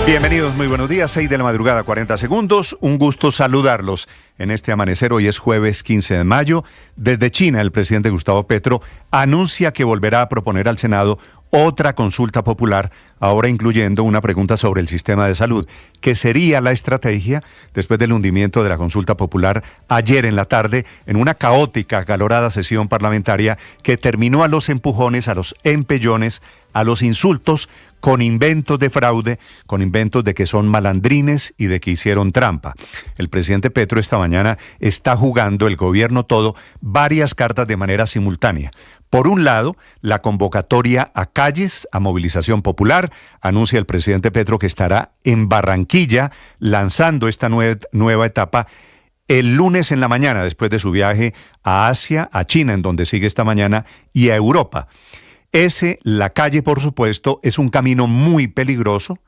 Bienvenidos, muy buenos días, 6 de la madrugada, 40 segundos. Un gusto saludarlos en este amanecer. Hoy es jueves 15 de mayo. Desde China, el presidente Gustavo Petro anuncia que volverá a proponer al Senado otra consulta popular, ahora incluyendo una pregunta sobre el sistema de salud, que sería la estrategia después del hundimiento de la consulta popular ayer en la tarde en una caótica, acalorada sesión parlamentaria que terminó a los empujones, a los empellones, a los insultos, con inventos de fraude, con inventos de que son malandrines y de que hicieron trampa. El presidente Petro esta mañana está jugando, el gobierno todo, varias cartas de manera simultánea. Por un lado, la convocatoria a calles, a movilización popular. Anuncia el presidente Petro que estará en Barranquilla lanzando esta nueva etapa el lunes en la mañana, después de su viaje a Asia, a China, en donde sigue esta mañana, y a Europa. La calle, por supuesto, es un camino muy peligroso,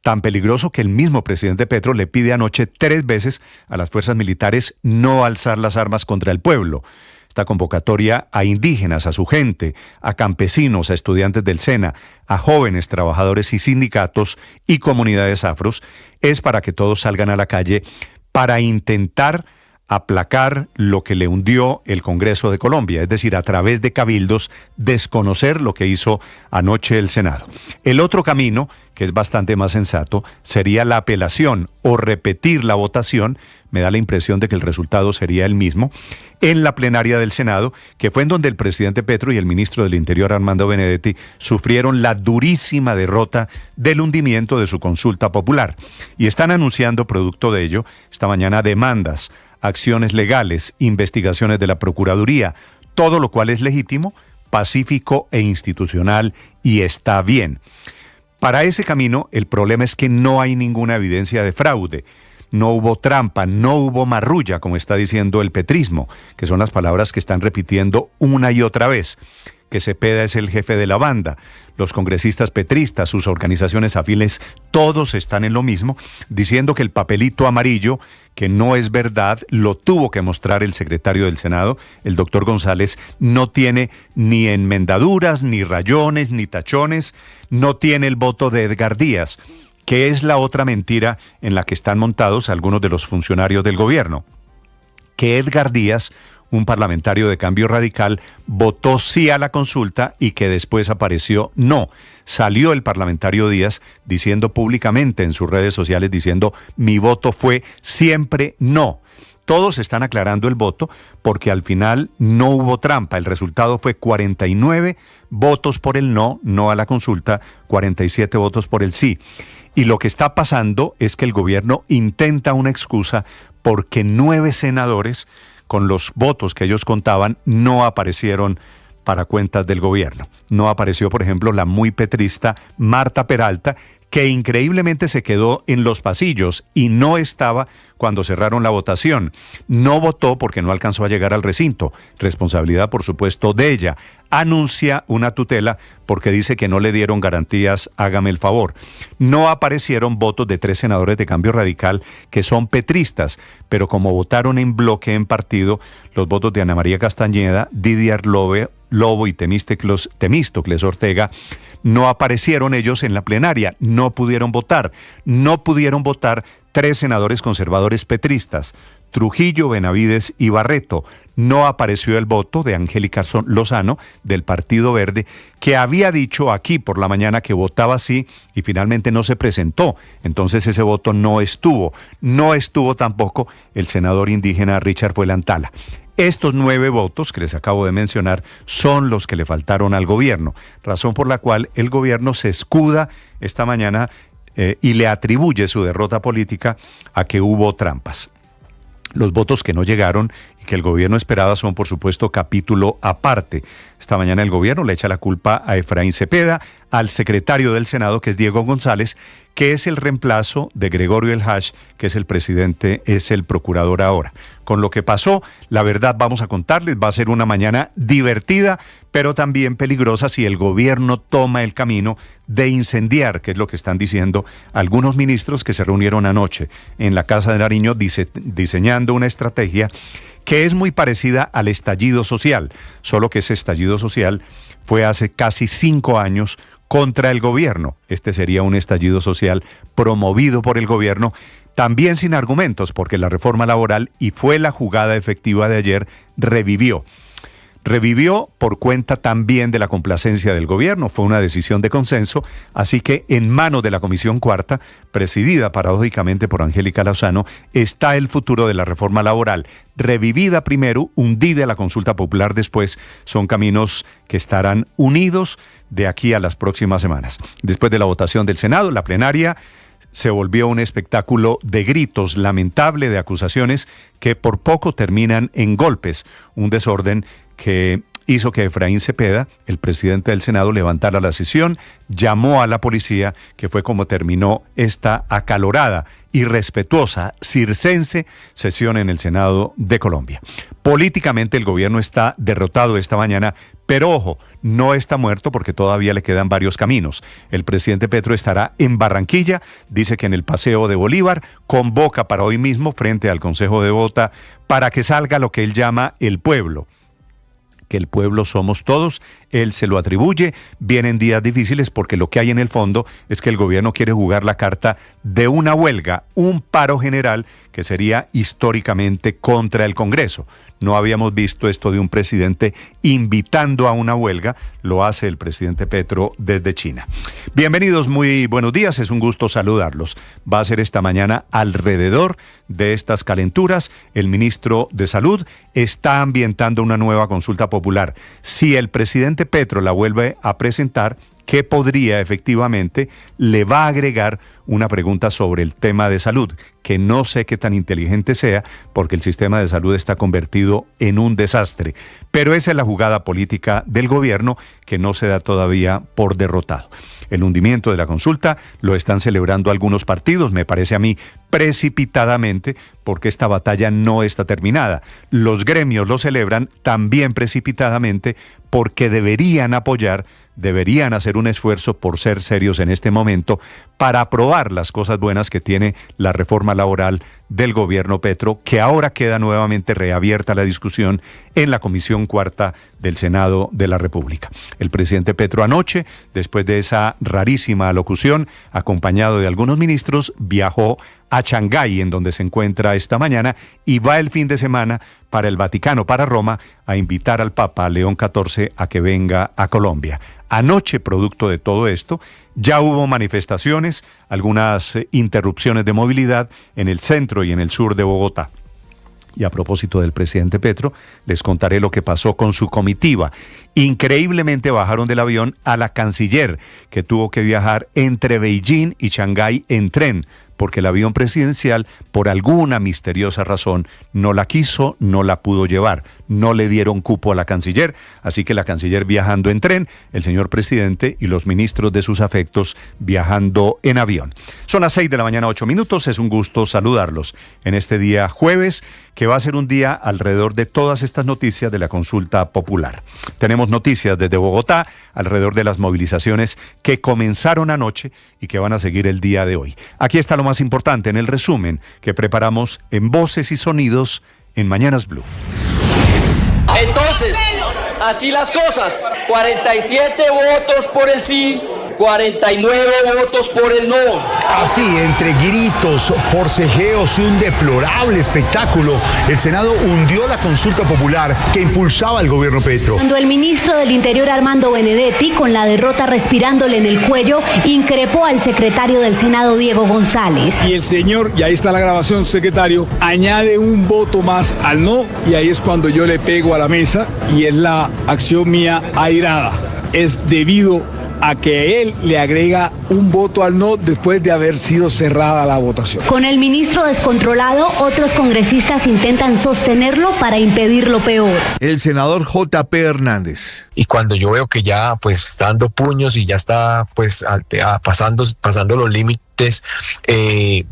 tan peligroso que el mismo presidente Petro le pide anoche 3 veces a las fuerzas militares no alzar las armas contra el pueblo. Esta convocatoria a indígenas, a su gente, a campesinos, a estudiantes del SENA, a jóvenes trabajadores y sindicatos y comunidades afros, es para que todos salgan a la calle para intentar aplacar lo que le hundió el Congreso de Colombia, es decir, a través de cabildos, desconocer lo que hizo anoche el Senado. El otro camino, que es bastante más sensato, sería la apelación o repetir la votación, me da la impresión de que el resultado sería el mismo, en la plenaria del Senado, que fue en donde el presidente Petro y el ministro del Interior, Armando Benedetti, sufrieron la durísima derrota del hundimiento de su consulta popular. Y están anunciando, producto de ello, esta mañana demandas, acciones legales, investigaciones de la Procuraduría, todo lo cual es legítimo, pacífico e institucional y está bien. Para ese camino, el problema es que no hay ninguna evidencia de fraude. No hubo trampa, no hubo marrulla, como está diciendo el petrismo, que son las palabras que están repitiendo una y otra vez. Que Cepeda es el jefe de la banda, los congresistas petristas, sus organizaciones afines, todos están en lo mismo, diciendo que el papelito amarillo, que no es verdad, lo tuvo que mostrar el secretario del Senado, el doctor González, no tiene ni enmendaduras, ni rayones, ni tachones, no tiene el voto de Edgar Díaz, que es la otra mentira en la que están montados algunos de los funcionarios del gobierno, que Edgar Díaz, un parlamentario de Cambio Radical, votó sí a la consulta y que después apareció no. Salió el parlamentario Díaz diciendo públicamente en sus redes sociales, diciendo mi voto fue siempre no. Todos están aclarando el voto porque al final no hubo trampa. El resultado fue 49 votos por el no, no a la consulta, 47 votos por el sí. Y lo que está pasando es que el gobierno intenta una excusa porque 9 senadores con los votos que ellos contaban, no aparecieron para cuentas del gobierno. No apareció, por ejemplo, la muy petrista Marta Peralta, que increíblemente se quedó en los pasillos y no estaba cuando cerraron la votación. No votó porque no alcanzó a llegar al recinto. Responsabilidad, por supuesto, de ella. Anuncia una tutela porque dice que no le dieron garantías, hágame el favor. No aparecieron votos de 3 senadores de Cambio Radical que son petristas, pero como votaron en bloque en partido, los votos de Ana María Castañeda, Didier Lobo y Temístocles Ortega, no aparecieron ellos en la plenaria, no pudieron votar. No pudieron votar 3 senadores conservadores petristas, Trujillo, Benavides y Barreto. No apareció el voto de Angélica Lozano, del Partido Verde, que había dicho aquí por la mañana que votaba sí y finalmente no se presentó. Entonces ese voto no estuvo. No estuvo tampoco el senador indígena Richard Fuelantala. Estos 9 votos que les acabo de mencionar son los que le faltaron al gobierno, razón por la cual el gobierno se escuda esta mañana y le atribuye su derrota política a que hubo trampas. Los votos que no llegaron y que el gobierno esperaba son, por supuesto, capítulo aparte. Esta mañana el gobierno le echa la culpa a Efraín Cepeda, al secretario del Senado, que es Diego González, que es el reemplazo de Gregorio El Hash, que es el presidente, es el procurador ahora. Con lo que pasó, la verdad vamos a contarles, va a ser una mañana divertida, pero también peligrosa si el gobierno toma el camino de incendiar, que es lo que están diciendo algunos ministros que se reunieron anoche en la Casa de Nariño diseñando una estrategia que es muy parecida al estallido social, solo que ese estallido social fue hace casi 5 años contra el gobierno. Este sería un estallido social promovido por el gobierno, también sin argumentos, porque la reforma laboral, y fue la jugada efectiva de ayer, revivió por cuenta también de la complacencia del gobierno. Fue una decisión de consenso, así que en manos de la Comisión Cuarta, presidida paradójicamente por Angélica Lozano, está el futuro de la reforma laboral. Revivida primero, hundida la consulta popular después, son caminos que estarán unidos de aquí a las próximas semanas. Después de la votación del Senado, la plenaria se volvió un espectáculo de gritos, lamentable, de acusaciones que por poco terminan en golpes, un desorden que hizo que Efraín Cepeda, el presidente del Senado, levantara la sesión, llamó a la policía, que fue como terminó esta acalorada, irrespetuosa, circense sesión en el Senado de Colombia. Políticamente el gobierno está derrotado esta mañana, pero ojo, no está muerto porque todavía le quedan varios caminos. El presidente Petro estará en Barranquilla, dice que en el Paseo de Bolívar, convoca para hoy mismo frente al Consejo de Bogotá para que salga lo que él llama el pueblo. Que el pueblo somos todos, él se lo atribuye. Vienen días difíciles porque lo que hay en el fondo es que el gobierno quiere jugar la carta de una huelga, un paro general que sería históricamente contra el Congreso. No habíamos visto esto de un presidente invitando a una huelga, lo hace el presidente Petro desde China. Bienvenidos, muy buenos días, es un gusto saludarlos. Va a ser esta mañana alrededor de estas calenturas. El ministro de Salud está ambientando una nueva consulta popular. Si el presidente Petro la vuelve a presentar, ¿qué podría efectivamente? Le va a agregar una pregunta sobre el tema de salud, que no sé qué tan inteligente sea, porque el sistema de salud está convertido en un desastre. Pero esa es la jugada política del gobierno, que no se da todavía por derrotado. El hundimiento de la consulta lo están celebrando algunos partidos, me parece a mí precipitadamente, porque esta batalla no está terminada. Los gremios lo celebran también precipitadamente porque deberían apoyar, deberían hacer un esfuerzo por ser serios en este momento para aprobar las cosas buenas que tiene la reforma laboral del gobierno Petro, que ahora queda nuevamente reabierta la discusión en la Comisión Cuarta del Senado de la República. El presidente Petro anoche, después de esa rarísima alocución, acompañado de algunos ministros, viajó a Shanghái, en donde se encuentra esta mañana, y va el fin de semana para el Vaticano, para Roma, a invitar al Papa León XIV a que venga a Colombia. Anoche, producto de todo esto, ya hubo manifestaciones, algunas interrupciones de movilidad en el centro y en el sur de Bogotá. Y a propósito del presidente Petro, les contaré lo que pasó con su comitiva. Increíblemente bajaron del avión a la canciller, que tuvo que viajar entre Beijing y Shanghái en tren, porque el avión presidencial, por alguna misteriosa razón, no la quiso, no la pudo llevar, no le dieron cupo a la canciller, así que la canciller viajando en tren, el señor presidente y los ministros de sus afectos viajando en avión. Son las 6 de la mañana, 8 minutos, es un gusto saludarlos en este día jueves, que va a ser un día alrededor de todas estas noticias de la consulta popular. Tenemos noticias desde Bogotá, alrededor de las movilizaciones que comenzaron anoche y que van a seguir el día de hoy. Aquí está lo más importante en el resumen que preparamos en Voces y Sonidos en Mañanas Blue. Entonces, así las cosas, 47 votos por el sí, 49 votos por el no. Así, entre gritos, forcejeos y un deplorable espectáculo, el Senado hundió la consulta popular que impulsaba el gobierno Petro. Cuando el ministro del Interior, Armando Benedetti, con la derrota respirándole en el cuello, increpó al secretario del Senado, Diego González. Y el señor, y ahí está la grabación, secretario, añade un voto más al no, y ahí es cuando yo le pego a la mesa, y es la acción mía airada. Es debido a que él le agrega un voto al no después de haber sido cerrada la votación. Con el ministro descontrolado, otros congresistas intentan sostenerlo para impedir lo peor. El senador J.P. Hernández. Y cuando yo veo que ya pues está dando puños y ya está pues pasando los límites,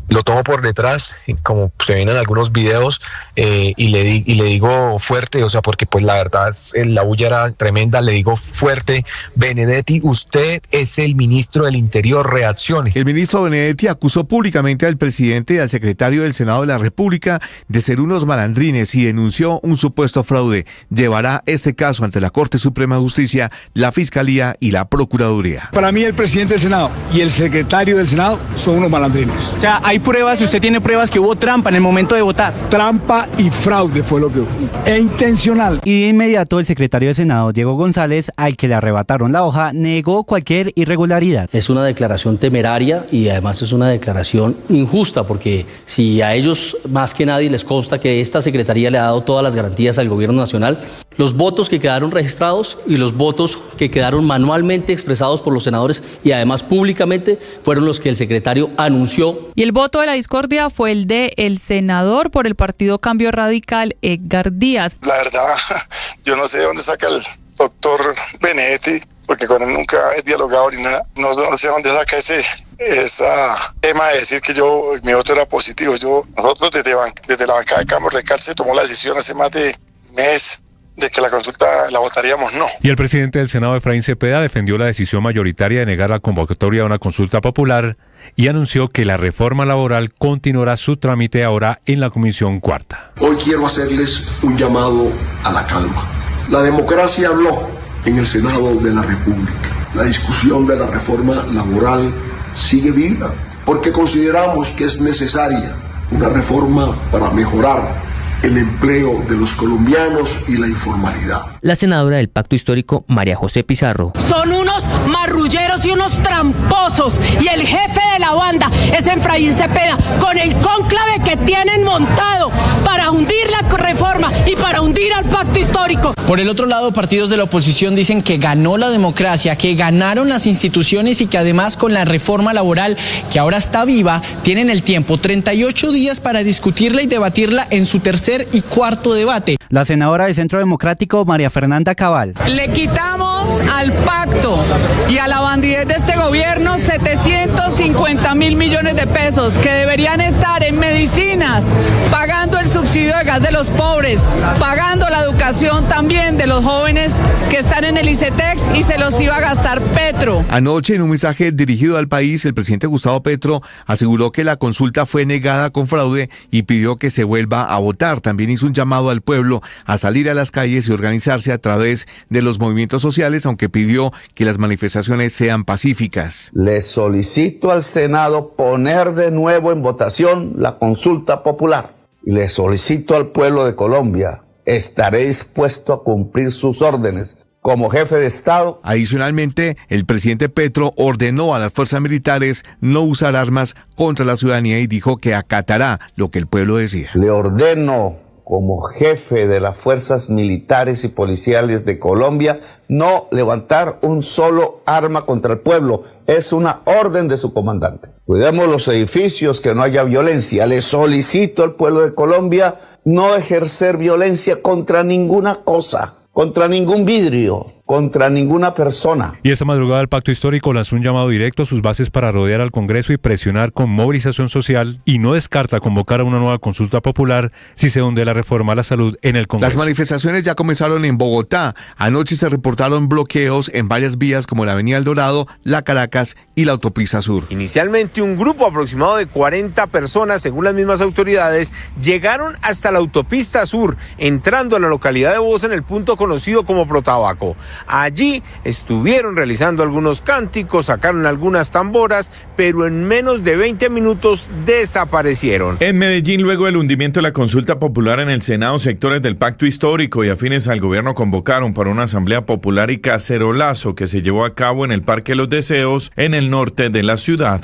lo tomo por detrás, como se ven en algunos videos, y le digo fuerte, o sea, porque pues la verdad la bulla era tremenda, le digo fuerte: Benedetti, usted es el ministro del Interior posterior reaccione. El ministro Benedetti acusó públicamente al presidente y al secretario del Senado de la República de ser unos malandrines y denunció un supuesto fraude. Llevará este caso ante la Corte Suprema de Justicia, la Fiscalía y la Procuraduría. Para mí el presidente del Senado y el secretario del Senado son unos malandrines. O sea, hay pruebas, usted tiene pruebas que hubo trampa en el momento de votar. Trampa y fraude fue lo que hubo. E intencional. Y de inmediato el secretario de Senado, Diego González, al que le arrebataron la hoja, negó cualquier irregularidad. Es una declaración temeraria y además es una declaración injusta, porque si a ellos más que nadie les consta que esta secretaría le ha dado todas las garantías al gobierno nacional, los votos que quedaron registrados y los votos que quedaron manualmente expresados por los senadores y además públicamente fueron los que el secretario anunció. Y el voto de la discordia fue el de el senador por el Partido Cambio Radical, Edgar Díaz. La verdad, yo no sé de dónde saca el doctor Benedetti, porque con él nunca he dialogado ni nada. No sé dónde saca ese tema de decir que mi voto era positivo. Nosotros desde la bancada de Cambio Radical se tomó la decisión hace más de mes de que la consulta la votaríamos no. Y el presidente del Senado, Efraín Cepeda, defendió la decisión mayoritaria de negar la convocatoria a una consulta popular y anunció que la reforma laboral continuará su trámite ahora en la Comisión Cuarta. Hoy quiero hacerles un llamado a la calma. La democracia habló en el Senado de la República. La discusión de la reforma laboral sigue viva porque consideramos que es necesaria una reforma para mejorar el empleo de los colombianos y la informalidad. La senadora del Pacto Histórico, María José Pizarro. Son unos marrulleros y unos tramposos, y el jefe de la banda es Efraín Cepeda, con el cónclave que tienen montado para hundir la reforma y para hundir al Pacto Histórico. Por el otro lado, partidos de la oposición dicen que ganó la democracia, que ganaron las instituciones y que además con la reforma laboral, que ahora está viva, tienen el tiempo, 38 días para discutirla y debatirla en su tercer y cuarto debate. La senadora del Centro Democrático, María Fernanda Cabal. Le quitamos al pacto y a la bandidez de este gobierno 750.000 millones de pesos que deberían estar en medicinas, pagando el subsidio de gas de los pobres, pagando la educación también de los jóvenes que están en el ICETEX, y se los iba a gastar Petro. Anoche, en un mensaje dirigido al país, el presidente Gustavo Petro aseguró que la consulta fue negada con fraude y pidió que se vuelva a votar. También hizo un llamado al pueblo a salir a las calles y organizarse a través de los movimientos sociales, aunque pidió que las manifestaciones sean pacíficas. Le solicito al Senado poner de nuevo en votación la consulta popular. Y le solicito al pueblo de Colombia, estaré dispuesto a cumplir sus órdenes como jefe de Estado. Adicionalmente, el presidente Petro ordenó a las fuerzas militares no usar armas contra la ciudadanía y dijo que acatará lo que el pueblo decida. Le ordeno, como jefe de las fuerzas militares y policiales de Colombia, no levantar un solo arma contra el pueblo. Es una orden de su comandante. Cuidemos los edificios, que no haya violencia. Le solicito al pueblo de Colombia no ejercer violencia contra ninguna cosa, contra ningún vidrio, contra ninguna persona. Y esta madrugada el Pacto Histórico lanzó un llamado directo a sus bases para rodear al Congreso y presionar con movilización social, y no descarta convocar a una nueva consulta popular si se hunde la reforma a la salud en el Congreso. Las manifestaciones ya comenzaron en Bogotá. Anoche se reportaron bloqueos en varias vías como la Avenida El Dorado, la Caracas y la Autopista Sur. Inicialmente un grupo aproximado de 40 personas, según las mismas autoridades, llegaron hasta la Autopista Sur, entrando a la localidad de Bosa en el punto conocido como Protabaco. Allí estuvieron realizando algunos cánticos, sacaron algunas tamboras, pero en menos de 20 minutos desaparecieron. En Medellín, luego del hundimiento de la consulta popular en el Senado, sectores del Pacto Histórico y afines al gobierno convocaron para una asamblea popular y cacerolazo que se llevó a cabo en el Parque Los Deseos, en el norte de la ciudad.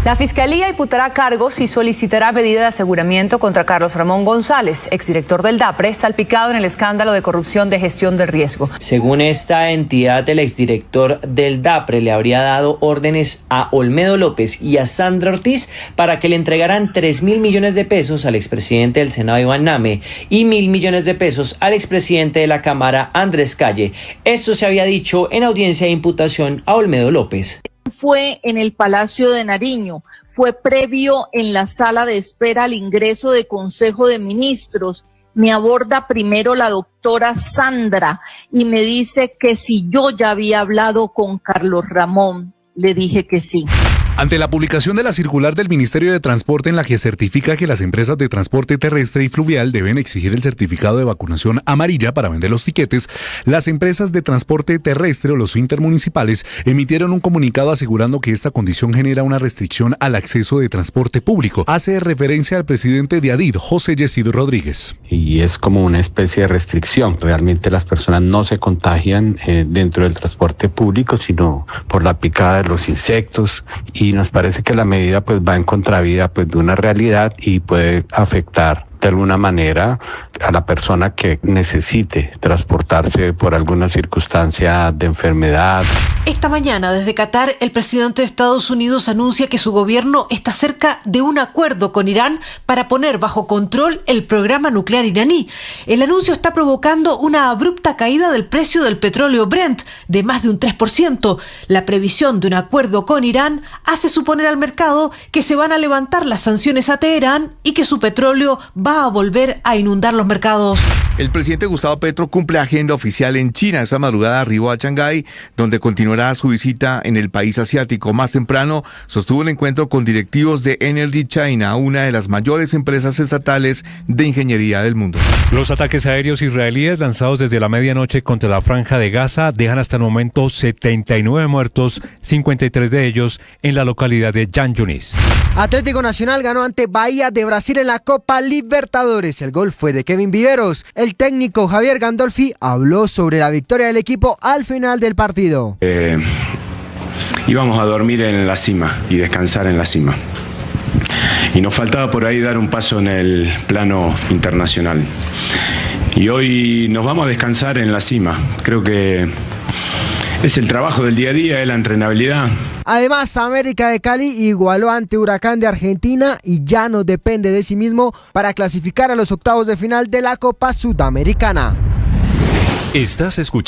La Fiscalía imputará cargos y solicitará medida de aseguramiento contra Carlos Ramón González, exdirector del DAPRE, salpicado en el escándalo de corrupción de gestión de riesgo. Según esta entidad, el exdirector del DAPRE le habría dado órdenes a Olmedo López y a Sandra Ortiz para que le entregaran 3.000 millones de pesos al expresidente del Senado, Iván Name, y 1.000 millones de pesos al expresidente de la Cámara, Andrés Calle. Esto se había dicho en audiencia de imputación a Olmedo López. Fue en el Palacio de Nariño, fue previo en la sala de espera al ingreso de Consejo de Ministros me aborda primero la doctora Sandra y me dice que si yo ya había hablado con Carlos Ramón. Le dije que sí. Ante la publicación de la circular del Ministerio de Transporte en la que certifica que las empresas de transporte terrestre y fluvial deben exigir el certificado de vacunación amarilla para vender los tiquetes, las empresas de transporte terrestre o los intermunicipales emitieron un comunicado asegurando que esta condición genera una restricción al acceso de transporte público. Hace referencia al presidente de ADID, José Yesido Rodríguez. Y es como una especie de restricción. Realmente las personas no se contagian dentro del transporte público, sino por la picada de los insectos, y nos parece que la medida pues va en contravía pues de una realidad y puede afectar de alguna manera a la persona que necesite transportarse por alguna circunstancia de enfermedad. Esta mañana desde Qatar el presidente de Estados Unidos anuncia que su gobierno está cerca de un acuerdo con Irán para poner bajo control el programa nuclear iraní. El anuncio está provocando una abrupta caída del precio del petróleo Brent de más de un 3%. La previsión de un acuerdo con Irán hace suponer al mercado que se van a levantar las sanciones a Teherán y que su petróleo va a volver a inundar los mercados. El presidente Gustavo Petro cumple agenda oficial en China. Esta madrugada arribó a Shanghái, donde continuará su visita en el país asiático. Más temprano sostuvo el encuentro con directivos de Energy China, una de las mayores empresas estatales de ingeniería del mundo. Los ataques aéreos israelíes lanzados desde la medianoche contra la franja de Gaza dejan hasta el momento 79 muertos, 53 de ellos en la localidad de Jan Yunis. Atlético Nacional ganó ante Bahía de Brasil en la Copa Libertadores. El gol fue de Kevin Viveros. El técnico Javier Gandolfi habló sobre la victoria del equipo al final del partido. Íbamos a dormir en la cima y descansar en la cima. Y nos faltaba por ahí dar un paso en el plano internacional. Y hoy nos vamos a descansar en la cima. Creo que es el trabajo del día a día, es la entrenabilidad. Además, América de Cali igualó ante Huracán de Argentina y ya no depende de sí mismo para clasificar a los octavos de final de la Copa Sudamericana. Estás escuchando